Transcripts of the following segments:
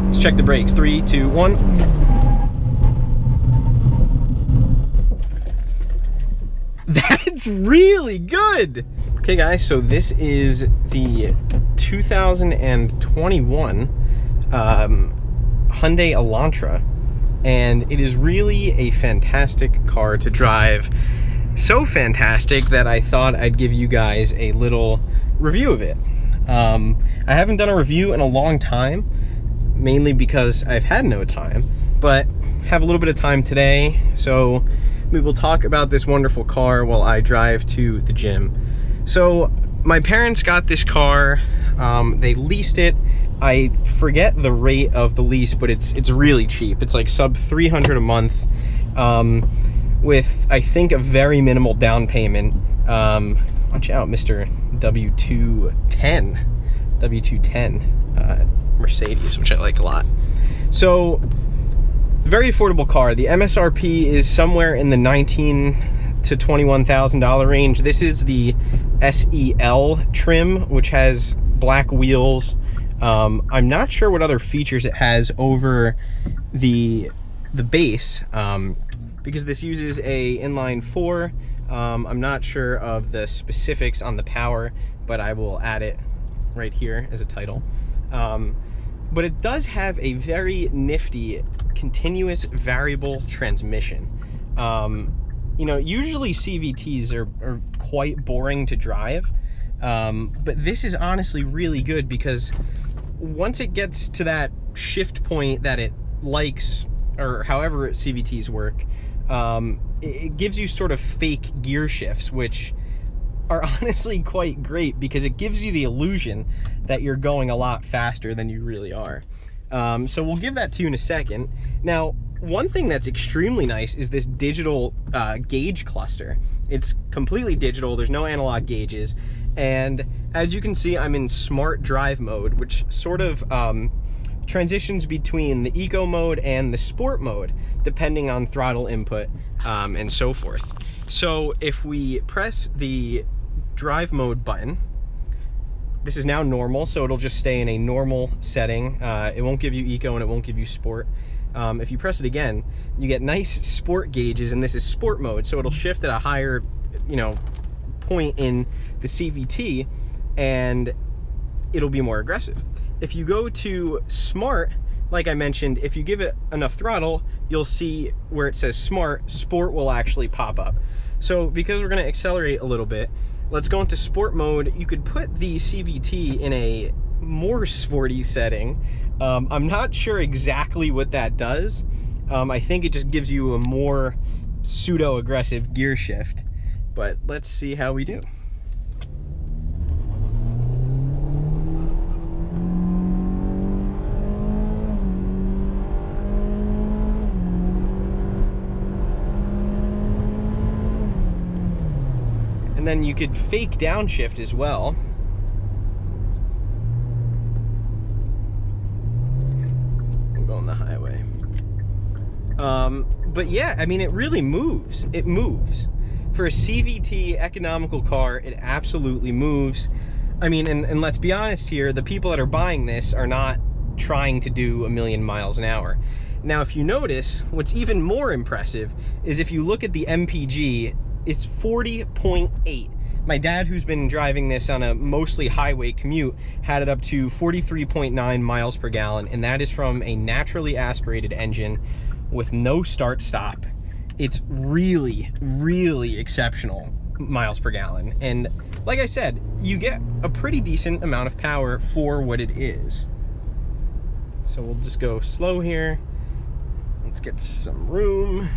Let's check the brakes. 3, 2, 1. That's really good. Okay guys, so this is the 2021 Hyundai Elantra, and it is really a fantastic car to drive. So fantastic that I thought I'd give you guys a little review of it. I haven't done a review in a long time, mainly because I've had no time, but have a little bit of time today, so we will talk about this wonderful car while I drive to the gym. So my parents got this car, they leased it. I forget the rate of the lease, but it's really cheap. It's like sub 300 a month, with I think a very minimal down payment. Watch out, Mr. W210 Mercedes, which I like a lot. So very affordable car. The MSRP is somewhere in the $19,000 to $21,000 range. This is the SEL trim, which has black wheels. I'm not sure what other features it has over the base, because this uses a inline 4. I'm not sure of the specifics on the power, but I will add it right here as a title. But it does have a very nifty continuous variable transmission. You know, usually CVTs are quite boring to drive, but this is honestly really good, because once it gets to that shift point that it likes, or however CVTs work, it gives you sort of fake gear shifts, which are honestly quite great, because it gives you the illusion that you're going a lot faster than you really are. So we'll give that to you in a second. Now, one thing that's extremely nice is this digital gauge cluster. It's completely digital, there's no analog gauges, and as you can see, I'm in smart drive mode, which sort of transitions between the eco mode and the sport mode, depending on throttle input and so forth. So if we press the drive mode button, this is now normal, so it'll just stay in a normal setting. It won't give you eco and it won't give you sport. If you press it again, you get nice sport gauges, and this is sport mode, so it'll shift at a higher, you know, point in the CVT, and it'll be more aggressive. If you go to smart, like I mentioned, if you give it enough throttle, you'll see where it says smart, sport will actually pop up. So because we're going to accelerate a little bit, let's go into sport mode. You could put the CVT in a more sporty setting. I'm not sure exactly what that does. I think it just gives you a more pseudo-aggressive gear shift, but let's see how we do. And then you could fake downshift as well. We'll go on the highway. But yeah, I mean, it really moves. It moves. For a CVT economical car, it absolutely moves. I mean, and let's be honest here, the people that are buying this are not trying to do 1,000,000 miles an hour. Now, if you notice, what's even more impressive is if you look at the MPG, it's 40.8. My dad, who's been driving this on a mostly highway commute, had it up to 43.9 miles per gallon, and that is from a naturally aspirated engine with no start-stop. It's really, really exceptional miles per gallon. And like I said, you get a pretty decent amount of power for what it is. So we'll just go slow here. Let's get some room.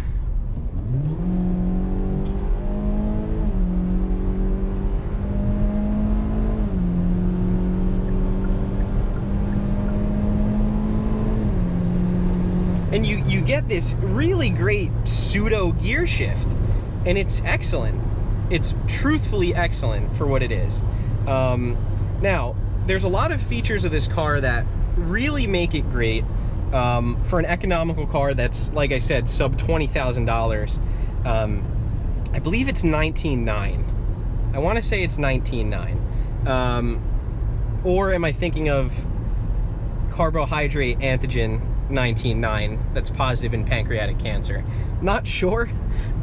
And you get this really great pseudo gear shift, and it's excellent. It's truthfully excellent for what it is. Now, there's a lot of features of this car that really make it great for an economical car that's, like I said, sub $20,000. I believe it's 19.9. I want to say it's 19.9. Or am I thinking of carbohydrate antigen 19.9 that's positive in pancreatic cancer? Not sure,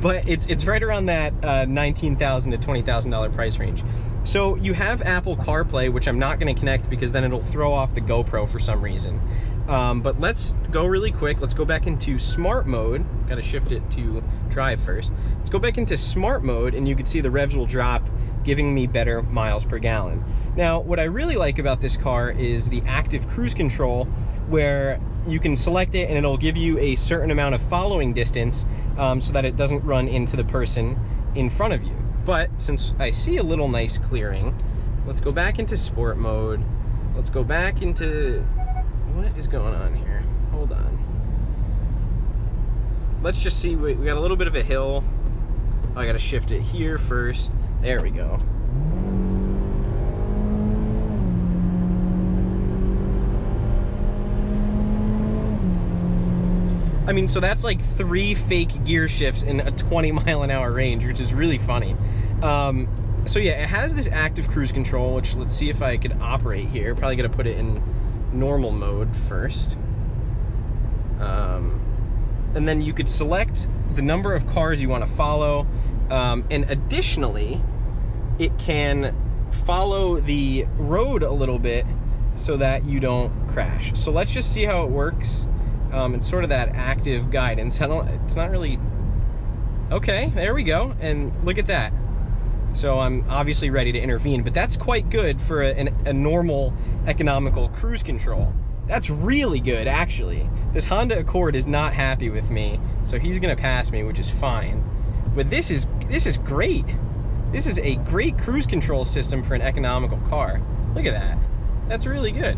but it's right around that $19,000 to $20,000 price range. So you have Apple CarPlay, which I'm not going to connect because then it'll throw off the GoPro for some reason. But let's go really quick. Let's go back into smart mode. Got to shift it to drive first. Let's go back into smart mode, and you can see the revs will drop, giving me better miles per gallon. Now, what I really like about this car is the active cruise control, where you can select it and it'll give you a certain amount of following distance so that it doesn't run into the person in front of you. But since I see a little nice clearing, let's go back into sport mode. Let's go back into, what is going on here? Hold on. Let's just see, we got a little bit of a hill. Oh, I gotta shift it here first. There we go. I mean, so that's like 3 fake gear shifts in a 20-mile-an-hour range, which is really funny. So yeah, it has this active cruise control, which let's see if I could operate here. Probably gonna put it in normal mode first. And then you could select the number of cars you want to follow. And additionally, it can follow the road a little bit so that you don't crash. So let's just see how it works. It's sort of that active guidance. It's not really, okay, there we go. And look at that. So I'm obviously ready to intervene, but that's quite good for a normal economical cruise control. That's really good, actually. This Honda Accord is not happy with me, so he's gonna pass me, which is fine. But this is great. This is a great cruise control system for an economical car. Look at that. That's really good.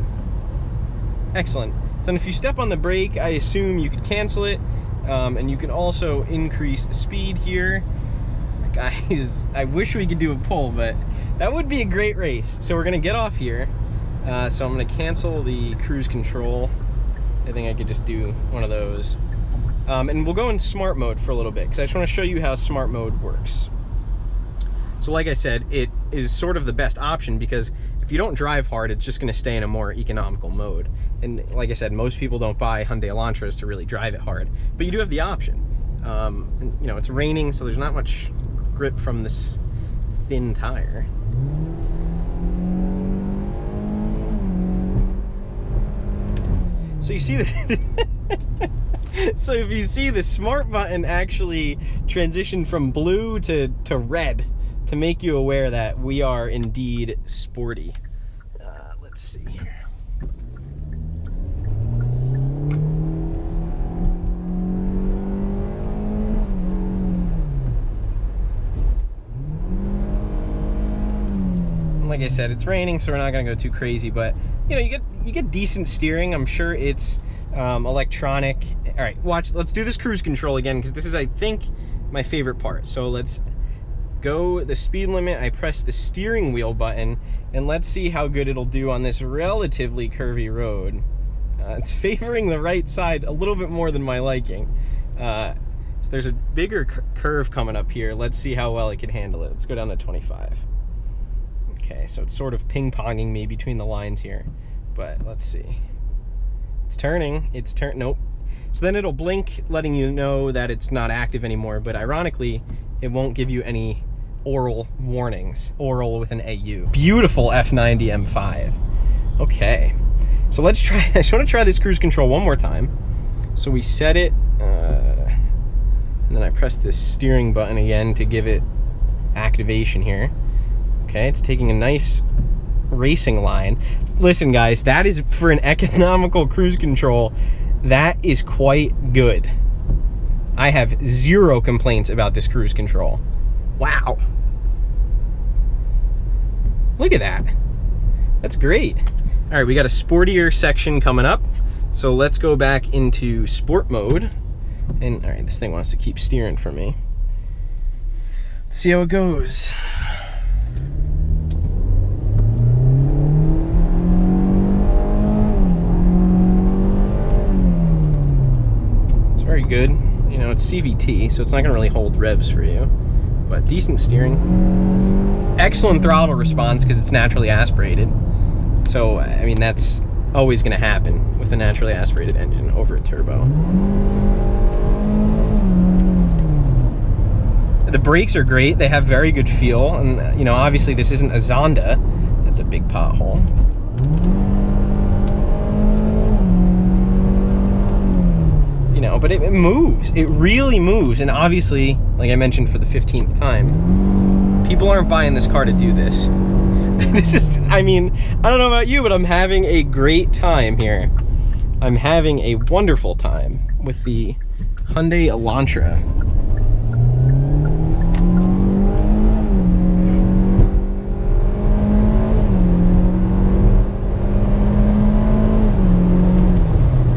Excellent. So if you step on the brake, I assume you could cancel it, and you can also increase the speed here. Guys, I wish we could do a pull, but that would be a great race. So we're gonna get off here. So I'm gonna cancel the cruise control. I think I could just do one of those. And we'll go in smart mode for a little bit, because I just wanna show you how smart mode works. So like I said, it is sort of the best option, because if you don't drive hard, it's just gonna stay in a more economical mode. And like I said, most people don't buy Hyundai Elantras to really drive it hard, but you do have the option. And, you know, it's raining, so there's not much grip from this thin tire. So you see the so if you see, the smart button actually transitioned from blue to red to make you aware that we are indeed sporty. Let's see here. Like I said, it's raining, so we're not gonna go too crazy, but you know, you get decent steering. I'm sure it's electronic. All right, watch. Let's do this cruise control again, because this is, I think, my favorite part. So let's go the speed limit. I press the steering wheel button, and let's see how good it'll do on this relatively curvy road. It's favoring the right side a little bit more than my liking. So there's a bigger curve coming up here. Let's see how well it can handle it. Let's go down to 25. Okay, so it's sort of ping-ponging me between the lines here, but let's see. It's turning, nope. So then it'll blink, letting you know that it's not active anymore, but ironically, it won't give you any oral warnings. Oral with an AU. Beautiful F90 M5. Okay, so let's try, I just want to try this cruise control one more time. So we set it, and then I press this steering button again to give it activation here. Okay, it's taking a nice racing line. Listen guys, that is, for an economical cruise control, that is quite good. I have zero complaints about this cruise control. Wow. Look at that. That's great. All right, we got a sportier section coming up. So let's go back into sport mode. And all right, this thing wants to keep steering for me. Let's see how it goes. Very good. You know, it's CVT, so it's not gonna really hold revs for you. but decent steering. Excellent throttle response because it's naturally aspirated. So, I mean, that's always going to happen with a naturally aspirated engine over a turbo. The brakes are great. They have very good feel. And, you know, obviously this isn't a Zonda. That's a big pothole. You know, but it moves. It really moves. And obviously, like I mentioned for the 15th time, people aren't buying this car to do this. This is, I mean, I don't know about you, but I'm having a great time here. I'm having a wonderful time with the Hyundai Elantra.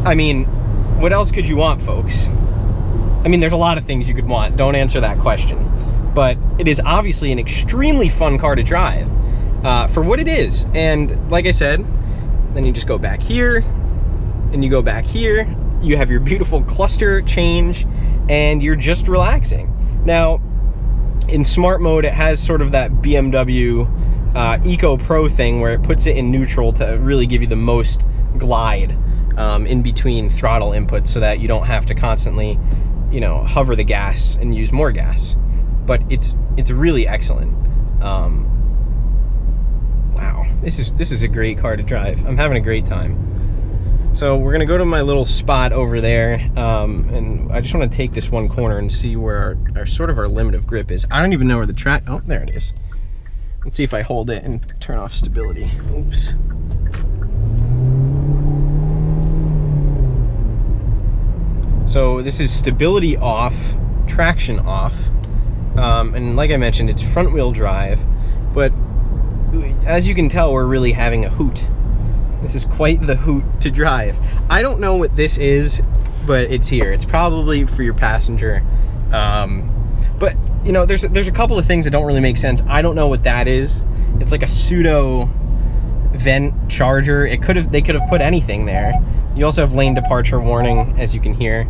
I mean, what else could you want, folks? I mean, there's a lot of things you could want. Don't answer that question. But it is obviously an extremely fun car to drive for what it is. And like I said, then you just go back here and you go back here. You have your beautiful cluster change and you're just relaxing. Now, in smart mode, it has sort of that BMW Eco Pro thing where it puts it in neutral to really give you the most glide in between throttle inputs so that you don't have to constantly, you know, hover the gas and use more gas. But it's really excellent. Wow, this is a great car to drive. I'm having a great time. So we're gonna go to my little spot over there, and I just want to take this one corner and see where our sort of our limit of grip is. I don't even know where the track. Oh, there it is. Let's see if I hold it and turn off stability. Oops. So this is stability off, traction off, and like I mentioned, it's front wheel drive, but as you can tell, we're really having a hoot. This is quite the hoot to drive. I don't know what this is, but it's here. It's probably for your passenger. But you know, there's a couple of things that don't really make sense. I don't know what that is. It's like a pseudo vent charger. They could have put anything there. You also have lane departure warning, as you can hear.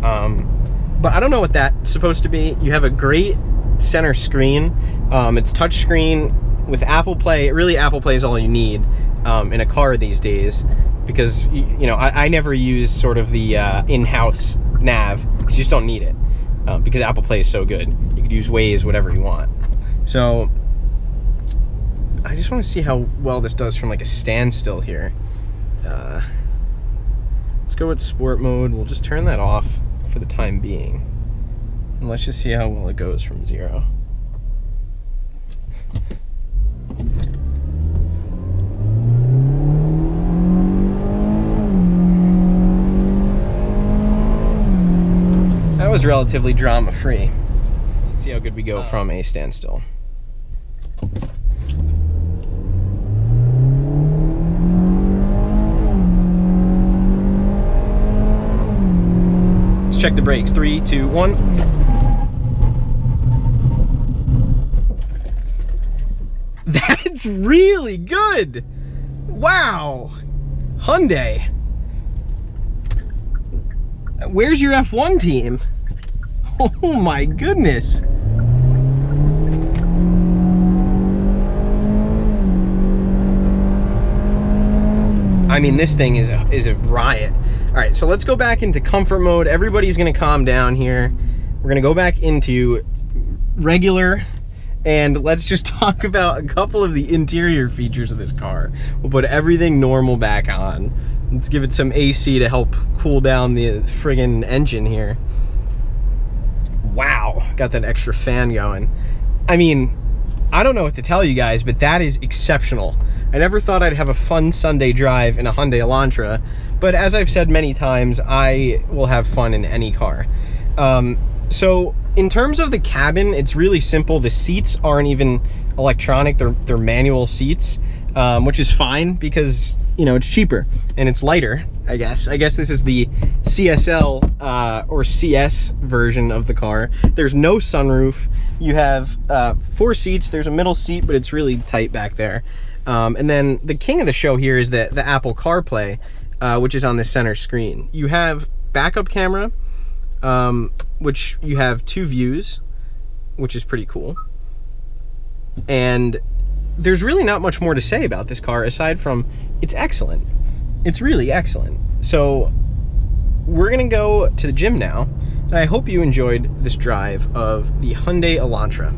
But I don't know what that's supposed to be. You have a great center screen. It's touch screen with Apple Play. Really, Apple Play is all you need in a car these days, because you know, I never use sort of the in-house nav because you just don't need it, because Apple Play is so good. You could use Waze, whatever you want. So I just want to see how well this does from like a standstill here. Let's go with sport mode. We'll just turn that off for the time being, and let's just see how well it goes from 0. That was relatively drama-free. Let's see how good we go from a standstill. Let's check the brakes. 3, 2, 1. That's really good. Wow. Hyundai. Where's your F1 team? Oh my goodness. I mean, this thing is a riot. All right, so let's go back into comfort mode. Everybody's gonna calm down here. We're gonna go back into regular, and let's just talk about a couple of the interior features of this car. We'll put everything normal back on. Let's give it some AC to help cool down the friggin' engine here. Wow, got that extra fan going. I mean, I don't know what to tell you guys, but that is exceptional. I never thought I'd have a fun Sunday drive in a Hyundai Elantra, but as I've said many times, I will have fun in any car. So in terms of the cabin, it's really simple. The seats aren't even electronic, they're manual seats, which is fine because, you know, it's cheaper and it's lighter, I guess. I guess this is the CSL or CS version of the car. There's no sunroof. You have 4 seats. There's a middle seat, but it's really tight back there. And then the king of the show here is the Apple Carplay, which is on the center screen. You have backup camera, which you have 2 views, which is pretty cool. And there's really not much more to say about this car aside from it's excellent. It's really excellent. So we're gonna go to the gym now, and I hope you enjoyed this drive of the Hyundai Elantra.